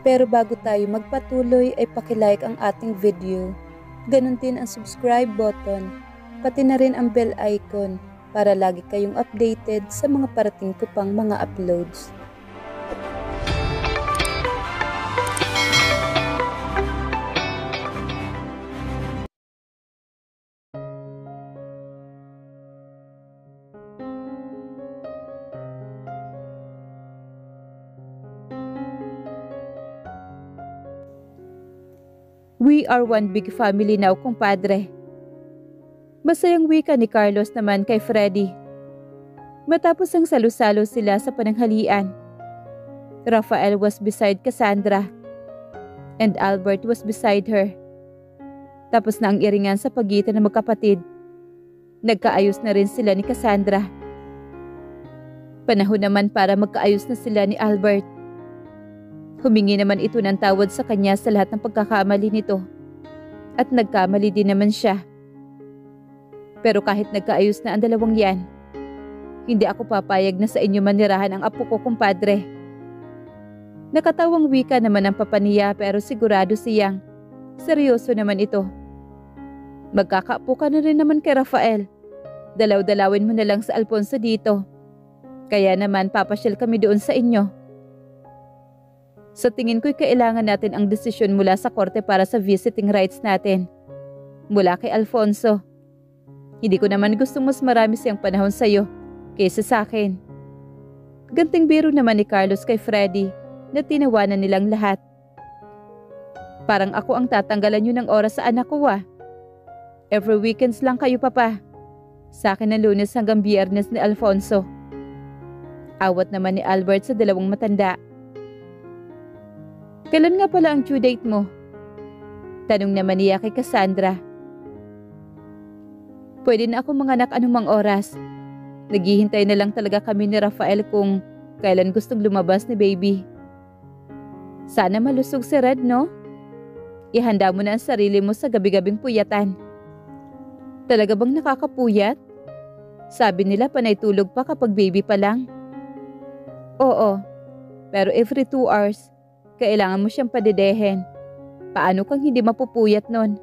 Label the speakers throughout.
Speaker 1: Pero bago tayo magpatuloy ay pakilike ang ating video. Ganon din ang subscribe button, pati na rin ang bell icon para lagi kayong updated sa mga parating ko pang mga uploads.
Speaker 2: We are one big family now, kumpadre. Masayang wika ni Carlos naman kay Freddy. Matapos ang salusalo sila sa pananghalian. Rafael was beside Cassandra and Albert was beside her. Tapos na ang iringan sa pagitan ng magkapatid. Nagkaayos na rin sila ni Cassandra. Panahon naman para magkaayos na sila ni Albert. Humingi naman ito ng tawad sa kanya sa lahat ng pagkakamali nito. At nagkamali din naman siya. Pero kahit nagkaayos na ang dalawang yan, hindi ako papayag na sa inyo manirahan ang apo ko, kumpadre. Nakatawang wika naman ang papa niya pero sigurado siyang seryoso naman ito. Magkakaapo ka na rin naman kay Rafael. Dalaw-dalawin mo na lang sa Alfonso dito. Kaya naman papasyal kami doon sa inyo. Sa tingin ko'y kailangan natin ang desisyon mula sa korte para sa visiting rights natin. Mula kay Alfonso. Hindi ko naman gusto mas marami siyang panahon sa'yo kaysa sa akin. Ganting biro naman ni Carlos kay Freddy na tinawanan nilang lahat. Parang ako ang tatanggalan nyo ng oras sa anak ko Every weekends lang kayo, papa. Sa akin na Lunes hanggang Biyernes ni Alfonso. Awat naman ni Albert sa dalawang matanda. Kailan nga pala ang due date mo? Tanong naman niya kay Cassandra. Pwede na ako manganak anumang oras. Naghihintay na lang talaga kami ni Rafael kung kailan gustong lumabas ni baby. Sana malusog si Red, no? Ihanda mo na ang sarili mo sa gabi-gabing puyatan. Talaga bang nakakapuyat? Sabi nila panay tulog pa kapag baby pa lang. Oo, pero every 2 hours, kailangan mo siyang padedehen. Paano kang hindi mapupuyat nun?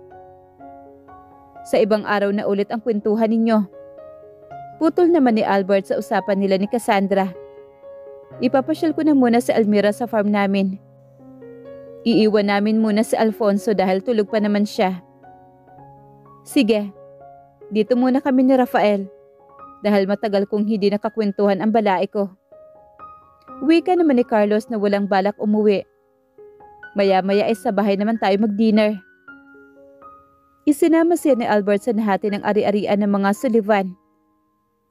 Speaker 2: Sa ibang araw na ulit ang kwentuhan ninyo. Putol naman ni Albert sa usapan nila ni Cassandra. Ipapasyal ko na muna si Almira sa farm namin. Iiwan namin muna si Alfonso dahil tulog pa naman siya. Sige, dito muna kami ni Rafael dahil matagal kong hindi nakakwentuhan ang balae ko. Wika naman ni Carlos na walang balak umuwi. Maya-maya ay sa bahay naman tayo mag-dinner. Isinama siya ni Albert sa nahati ng ari-arian ng mga Sullivan.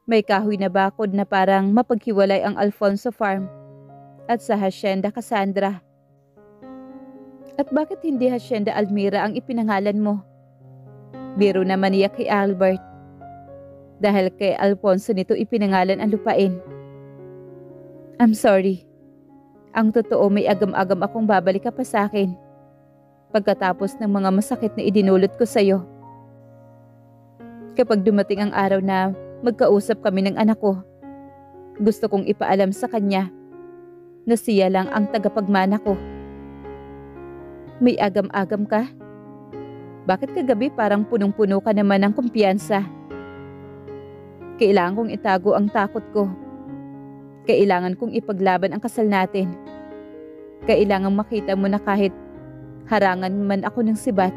Speaker 2: May kahoy na bakod na parang mapaghiwalay ang Alfonso Farm at sa Hacienda Cassandra. At bakit hindi Hacienda Almira ang ipinangalan mo? Biro naman niya kay Albert. Dahil kay Alfonso nito ipinangalan ang lupain. I'm sorry. Ang totoo may agam-agam akong babalik ka pa sa akin. Pagkatapos ng mga masakit na idinulot ko sa'yo. Kapag dumating ang araw na magkausap kami ng anak ko, gusto kong ipaalam sa kanya na siya lang ang tagapagmana ko. May agam-agam ka? Bakit kagabi parang punong-puno ka naman ng kumpiyansa? Kailangan kong itago ang takot ko. Kailangan kong ipaglaban ang kasal natin. Kailangan makita mo na kahit harangan man ako ng sibat,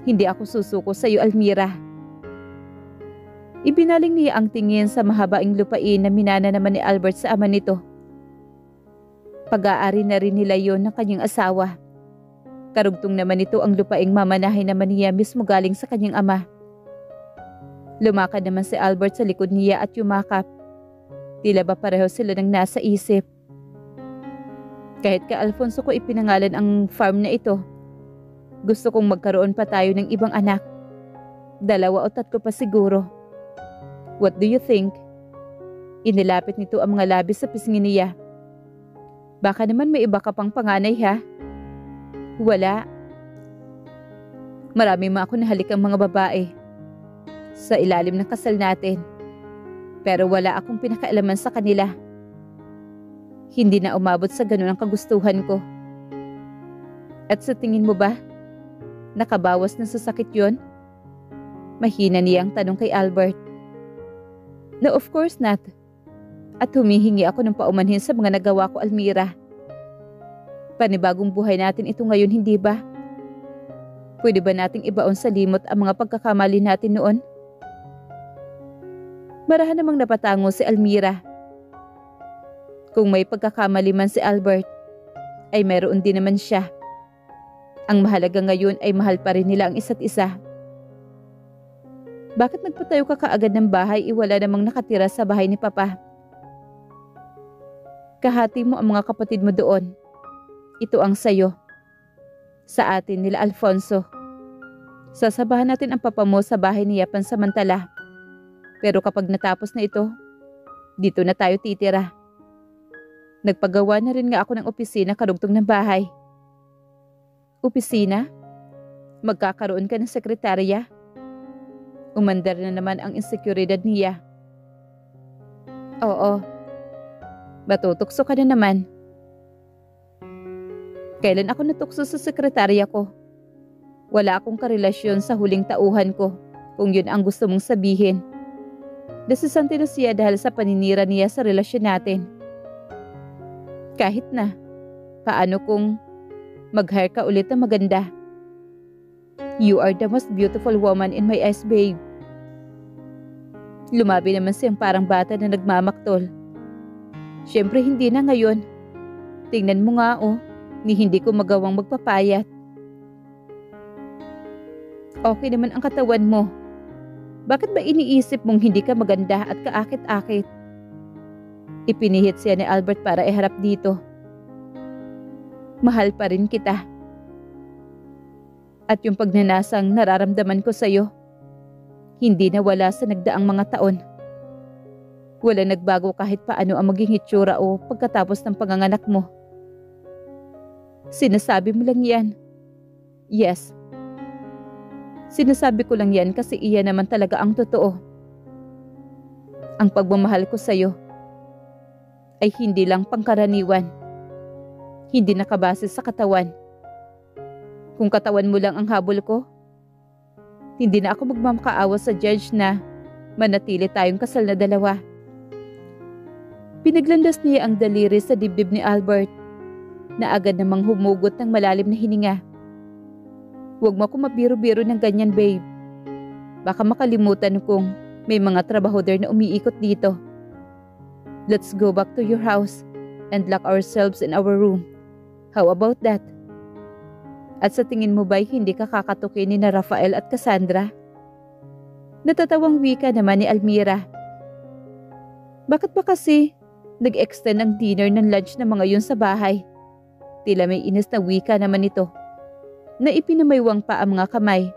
Speaker 2: hindi ako susuko sa iyo, Almira. Ibinaling niya ang tingin sa mahabaing lupain na minana naman ni Albert sa ama nito. Pag-aari na rin nila yon ng kanyang asawa. Karugtong naman ito ang lupaing mamanahin naman niya mismo galing sa kanyang ama. Lumakad naman si Albert sa likod niya at yumakap. Tila ba pareho sila ng nasa isip. Kahit kay Alfonso ko ipinangalan ang farm na ito, gusto kong magkaroon pa tayo ng ibang anak. 2 o 3 pa siguro. What do you think? Inilapit nito ang mga labis sa pisngi niya. Baka naman may iba ka pang panganay, ha? Wala. Marami mga ako nahalikang mga babae sa ilalim ng kasal natin. Pero wala akong pinakailaman sa kanila. Hindi na umabot sa ganun ang kagustuhan ko. At sa tingin mo ba, nakabawas na sa sakit yon? Mahina niyang tanong kay Albert. No, of course not. At humihingi ako ng paumanhin sa mga nagawa ko, Almira. Panibagong buhay natin ito ngayon, hindi ba? Pwede ba nating ibaon sa limot ang mga pagkakamali natin noon? Marahan namang napatango si Almira. Kung may pagkakamali man si Albert, ay meron din naman siya. Ang mahalaga ngayon ay mahal pa rin nila ang isa't isa. Bakit nagpatayo ka kaagad ng bahay wala namang nakatira sa bahay ni Papa? Kahati mo ang mga kapatid mo doon. Ito ang sayo. Sa atin nila Alfonso. Sasabahan natin ang papa mo sa bahay niya pansamantala. Pero kapag natapos na ito, dito na tayo titira. Nagpagawa na rin nga ako ng opisina karugtong ng bahay. Opisina? Magkakaroon ka ng sekretarya? Umandar na naman ang insekuridad niya. Oo. Matutokso ka na naman. Kailan ako natukso sa sekretarya ko? Wala akong karelasyon sa huling tauhan ko, kung yun ang gusto mong sabihin. Nasasante na siya dahil sa paninira niya sa relasyon natin. Kahit na, paano kung mag-hire ka ulit na maganda? You are the most beautiful woman in my eyes, babe. Lumabi naman siyang parang bata na nagmamaktol. Siyempre hindi na ngayon. Tingnan mo nga ni hindi ko magawang magpapayat. Okay naman ang katawan mo. Bakit ba iniisip mong hindi ka maganda at kaakit-akit? Ipinihit siya ni Albert para iharap dito. Mahal pa rin kita. At yung pagnanasang nararamdaman ko sa'yo, hindi nawala sa nagdaang mga taon. Wala nagbago kahit paano ang maging hitsura o pagkatapos ng panganganak mo. Sinasabi mo lang yan. Yes. Sinasabi ko lang yan kasi iyan naman talaga ang totoo. Ang pagmamahal ko sa'yo ay hindi lang pangkaraniwan. Hindi nakabase sa katawan. Kung katawan mo lang ang habol ko, hindi na ako magmamakaawa sa judge na manatili tayong kasal na dalawa. Pinaglandas niya ang daliri sa dibdib ni Albert na agad namang humugot ng malalim na hininga. Huwag mo ako mabiro-biro ng ganyan, babe. Baka makalimutan kong may mga trabahador na umiikot dito. Let's go back to your house and lock ourselves in our room. How about that? At sa tingin mo ba'y hindi ka kakatukin ni na Rafael at Cassandra? Natatawang wika naman ni Almira. Bakit ba kasi nag-extend ang dinner ng lunch ng mga yun sa bahay? Tila may inis na wika naman ito na ipinamaywang pa ang mga kamay.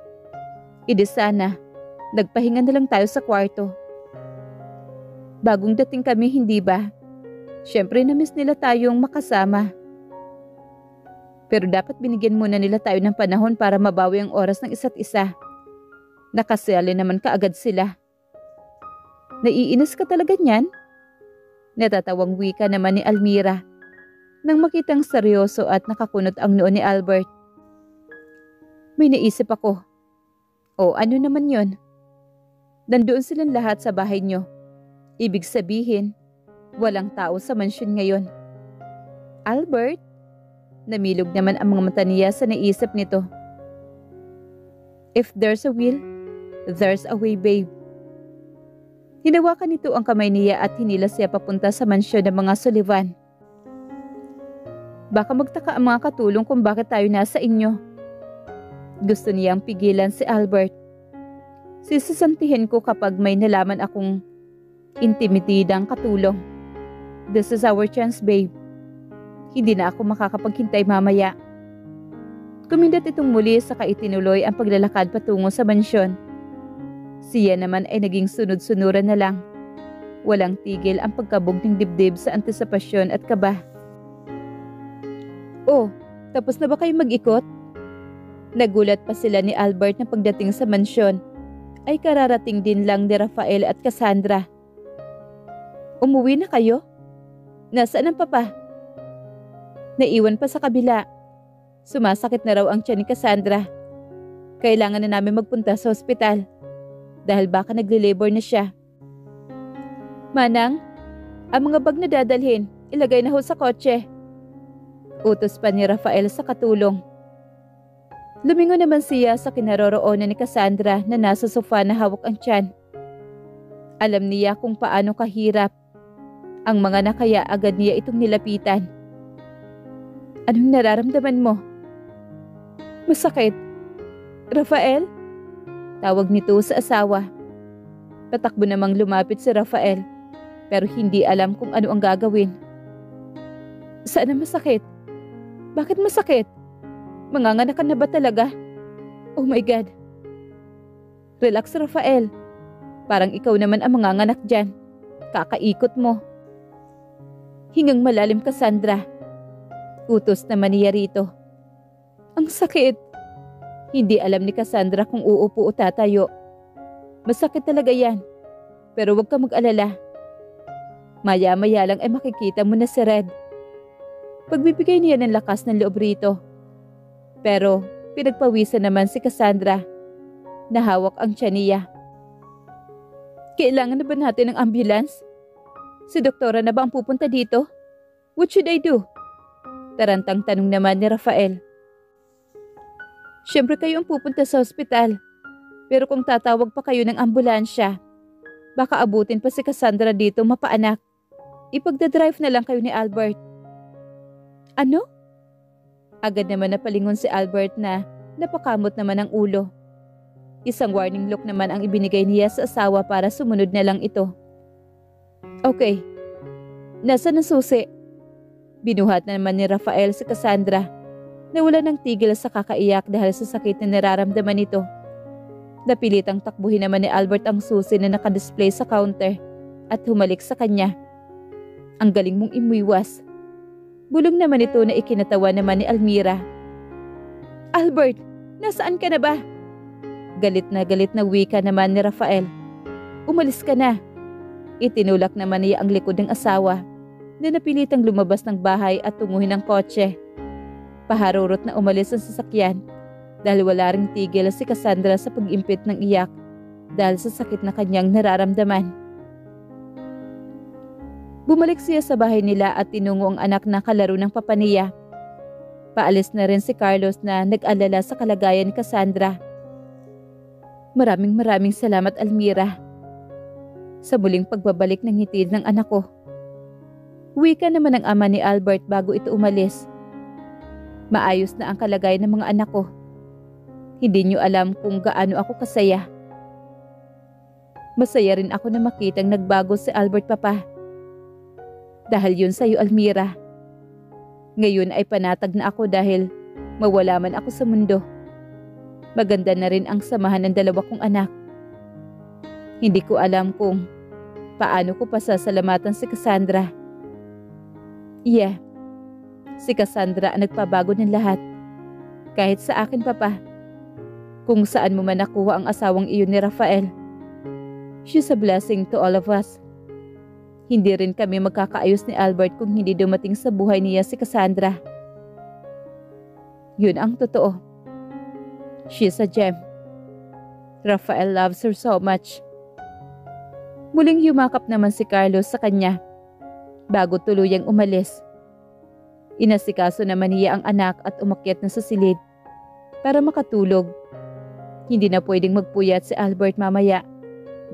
Speaker 2: Idi sana, nagpahinga na lang tayo sa kwarto. Bagong dating kami, hindi ba? Siyempre na-miss nila tayong makasama. Pero dapat binigyan muna nila tayo ng panahon para mabawi ang oras ng isa't isa. Nakasali naman kaagad sila. Naiinis ka talaga niyan? Natatawang wika naman ni Almira nang makitang seryoso at nakakunot ang noo ni Albert. May naisip ako. O ano naman yon? Nandoon silang lahat sa bahay nyo. Ibig sabihin, walang tao sa mansyon ngayon. Albert? Namilog naman ang mga mata niya sa naisip nito. If there's a will, there's a way, babe. Hinawakan nito ang kamay niya at hinila siya papunta sa mansyon ng mga Sullivan. Baka magtaka ang mga katulong kung bakit tayo nasa inyo. Gusto niyang pigilan si Albert. Sisasantihin ko kapag may nalaman akong intimididang katulong. This is our chance, babe. Hindi na ako makakapaghintay mamaya. Kumindat itong muli saka itinuloy ang paglalakad patungo sa mansyon. Siya naman ay naging sunod-sunuran na lang. Walang tigil ang pagkabog ng dibdib sa antisipasyon at kaba. Oh, tapos na ba kayo mag-ikot? Nagulat pa sila ni Albert na pagdating sa mansyon ay kararating din lang ni Rafael at Cassandra. Umuwi na kayo? Nasaan ang papa? Naiwan pa sa kabila. Sumasakit na raw ang tiyan ni Cassandra. Kailangan na namin magpunta sa ospital dahil baka nagle-labor na siya. Manang, ang mga bag na dadalhin, ilagay na ho sa kotse. Utos pa ni Rafael sa katulong. Lumingon naman siya sa kinaroroonan ni Cassandra na nasa sofa na hawak ang tiyan. Alam niya kung paano kahirap ang mga nakaya agad niya itong nilapitan. Anong nararamdaman mo? Masakit. Rafael? Tawag nito sa asawa. Patakbo namang lumapit si Rafael pero hindi alam kung ano ang gagawin. Saan ang masakit? Bakit masakit? Manganganak ka na ba talaga? Oh my God. Relax, Rafael. Parang ikaw naman ang manganganak dyan. Kakaikot mo. Hingang malalim, Cassandra. Utos naman niya rito. Ang sakit. Hindi alam ni Cassandra kung uupo o tatayo. Masakit talaga yan. Pero huwag ka mag-alala. Maya-maya lang ay makikita mo na si Red. Pagbibigay niya ng lakas ng loob rito. Pero pinagpawisan naman si Cassandra na hawak ang tiyan niya. Kailangan na ba natin ng ambulance? Si doktora na ba ang pupunta dito? What should I do? Tarantang tanong naman ni Rafael. Siyempre kayo ang pupunta sa ospital. Pero kung tatawag pa kayo ng ambulansya, baka abutin pa si Cassandra dito mapaanak. Ipagdadrive na lang kayo ni Albert. Ano? Agad naman napalingon si Albert na napakamot naman ang ulo. Isang warning look naman ang ibinigay niya sa asawa para sumunod na lang ito. Okay. Nasaan ang susi? Binuhat na naman ni Rafael si Cassandra na wala ng tigil sa kakaiyak dahil sa sakit na nararamdaman nito. Napilitang takbuhin naman ni Albert ang susi na nakadisplay sa counter at humalik sa kanya. Ang galing mong imuiwas. Bulong naman ito na ikinatawa naman ni Almira. Albert, nasaan ka na ba? Galit na wika naman ni Rafael. Umalis ka na. Itinulak naman niya ang likod ng asawa na napilitang lumabas ng bahay at tunguhin ang kotse. Paharurot na umalis ang sasakyan dahil wala ring tigil si Cassandra sa pag-impit ng iyak dahil sa sakit na kanyang nararamdaman. Bumalik siya sa bahay nila at tinungo ang anak na kalaro ng papa niya. Paalis na rin si Carlos na nag-alala sa kalagayan ni Cassandra. Maraming salamat, Almira. Sa muling pagbabalik ng ngiti ng anak ko. Wika naman ang ama ni Albert bago ito umalis. Maayos na ang kalagayan ng mga anak ko. Hindi niyo alam kung gaano ako kasaya. Masaya rin ako na makitang nagbago si Albert, Papa. Dahil yun sa'yo, Almira. Ngayon ay panatag na ako dahil mawala man ako sa mundo. Maganda na rin ang samahan ng dalawa kong anak. Hindi ko alam kung paano ko pasasalamatan si Cassandra. Yeah, si Cassandra ang nagpabago ng lahat. Kahit sa akin, Papa. Kung saan mo man nakuha ang asawang iyon ni Rafael. She's a blessing to all of us. Hindi rin kami magkakaayos ni Albert kung hindi dumating sa buhay niya si Cassandra. Yun ang totoo. She's a gem. Rafael loves her so much. Muling yumakap naman si Carlos sa kanya bago tuluyang umalis. Inasikaso naman niya ang anak at umakyat na sa silid para makatulog. Hindi na pwedeng magpuyat si Albert mamaya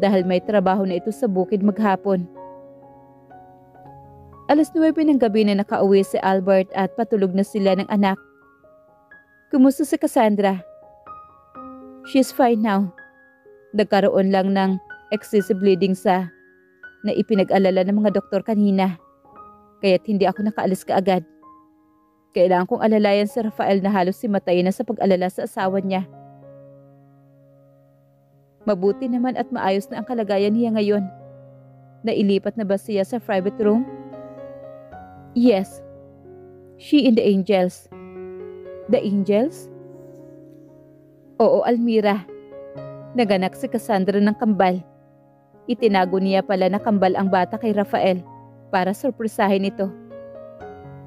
Speaker 2: dahil may trabaho na ito sa bukid maghapon. 9:00 ng gabi na nakauwi si Albert at patulog na sila ng anak. Kumusta si Cassandra? She's fine now. Nagkaroon lang ng excessive bleeding na ipinag-alala ng mga doktor kanina. Kaya't hindi ako nakaalis kaagad. Kailangan kong alalayan si Rafael na halos simatay na sa pag-alala sa asawa niya. Mabuti naman at maayos na ang kalagayan niya ngayon. Nailipat na ba siya sa private room? Yes. She and the angels. The angels? Oo, Almira. Naganak si Cassandra ng kambal. Itinago niya pala na kambal ang bata kay Rafael para surpresahin ito.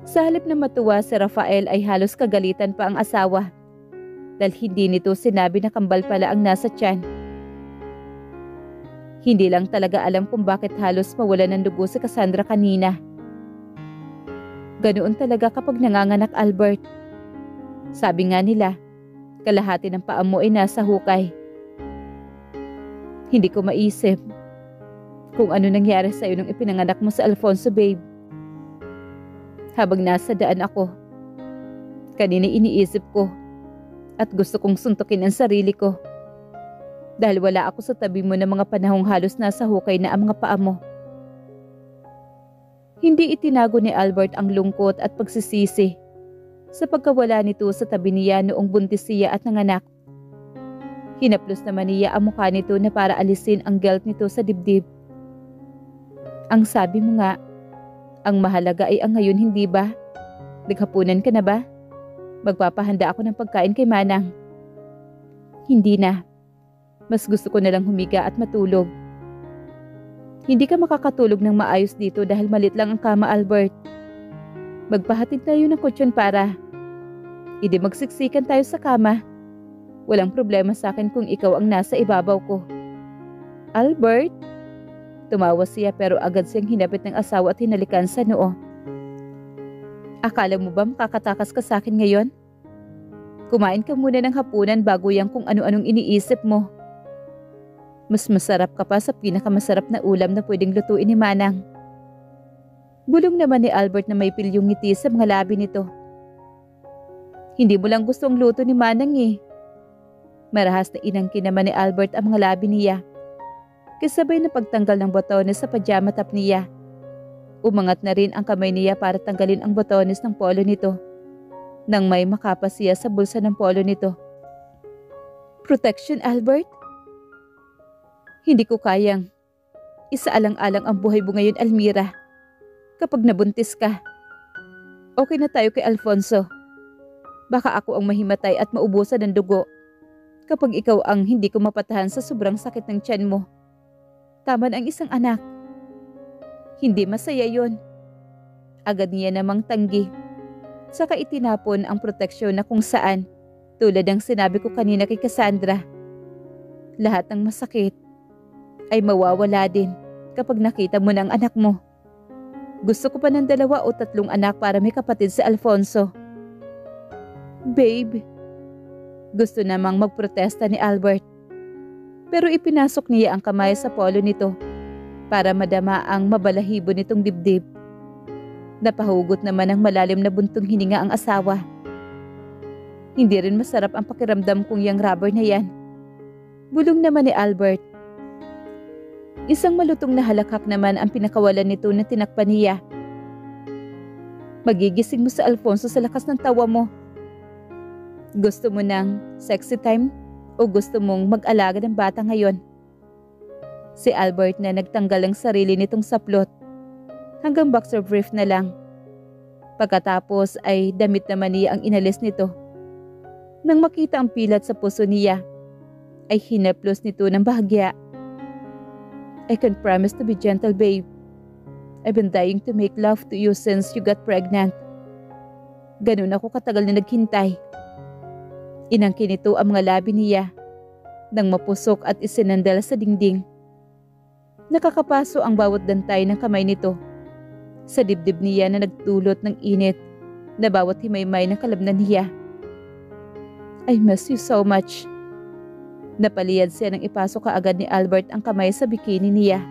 Speaker 2: Sa halip na matuwa si Rafael ay halos kagalitan pa ang asawa dahil hindi nito sinabi na kambal pala ang nasa tiyan. Hindi lang talaga alam kung bakit halos mawalan ng dugo si Cassandra kanina. Ganoon talaga kapag nanganganak, Albert. Sabi nga nila, kalahati ng paa mo ay nasa hukay. Hindi ko maisip kung ano nangyari sa'yo nung ipinanganak mo sa Alfonso, babe. Habang nasa daan ako, kanina iniisip ko at gusto kong suntukin ang sarili ko. Dahil wala ako sa tabi mo ng mga panahong halos nasa hukay na ang mga paa mo. Hindi itinago ni Albert ang lungkot at pagsisisi sa pagkawala nito sa tabi niya noong buntis siya at nanganak. Hinaplos naman niya ang mukha nito na para alisin ang guilt nito sa dibdib. Ang sabi mo nga, ang mahalaga ay ang ngayon, hindi ba? Naghapunan ka na ba? Magpapahanda ako ng pagkain kay Manang. Hindi na. Mas gusto ko na lang humiga at matulog. Hindi ka makakatulog ng maayos dito dahil malit lang ang kama, Albert. Magpahatid tayo ng kutsyon para magsiksikan tayo sa kama. Walang problema sa akin kung ikaw ang nasa ibabaw ko. Albert? Tumawa siya pero agad siyang hinapit ng asawa at hinalikan sa noo. Akala mo ba makakatakas ka sa akin ngayon? Kumain ka muna ng hapunan bago yang kung ano-anong iniisip mo. Mas masarap ka pa sa pinakamasarap na ulam na pwedeng lutuin ni Manang. Bulong naman ni Albert na may pilyong ngiti sa mga labi nito. Hindi mo lang gusto ang luto ni Manang eh. Marahas na inangkin naman ni Albert ang mga labi niya. Kasabay na pagtanggal ng botones sa pajama top niya. Umangat na rin ang kamay niya para tanggalin ang botones ng polo nito. Nang may makapas siya sa bulsa ng polo nito. Protection, Albert? Hindi ko kayang. Isaalang-alang ang buhay mo ngayon, Almira. Kapag nabuntis ka. Okay na tayo kay Alfonso. Baka ako ang mahimatay at maubusan ng dugo. Kapag ikaw ang hindi ko mapatahan sa sobrang sakit ng tiyan mo. Taman ang isang anak. Hindi masaya yon. Agad niya namang tanggi. Saka itinapon ang proteksyon na kung saan, tulad ng sinabi ko kanina kay Cassandra, lahat ng masakit ay mawawala din kapag nakita mo ng anak mo. Gusto ko pa ng 2 o 3 anak para may kapatid si Alfonso. Babe, gusto namang magprotesta ni Albert. Pero ipinasok niya ang kamay sa polo nito para madama ang mabalahibo nitong dibdib. Napahugot naman ng malalim na buntong hininga ang asawa. Hindi rin masarap ang pakiramdam kong yang rubber na yan. Bulong naman ni Albert. Isang malutong na halakhak naman ang pinakawalan nito na tinakpan niya. Magigising mo sa Alfonso sa lakas ng tawa mo. Gusto mo ng sexy time o gusto mong mag-alaga ng bata ngayon? Si Albert na nagtanggal ang sarili nitong saplot. Hanggang boxer brief na lang. Pagkatapos ay damit naman niya ang inalis nito. Nang makita ang pilat sa puso niya, ay hinaplos nito ng bahagya. I can promise to be gentle, babe. I've been dying to make love to you since you got pregnant. Ganun ako katagal na naghintay. Inangkin nito ang mga labi niya nang mapusok at isinandal sa dingding. Nakakapaso ang bawat dantay ng kamay nito sa dibdib niya na nagdulot ng init na bawat himaymay ng kalabnan niya. I miss you so much. Napaliyad siya nang ipasok kaagad ni Albert ang kamay sa bikini niya.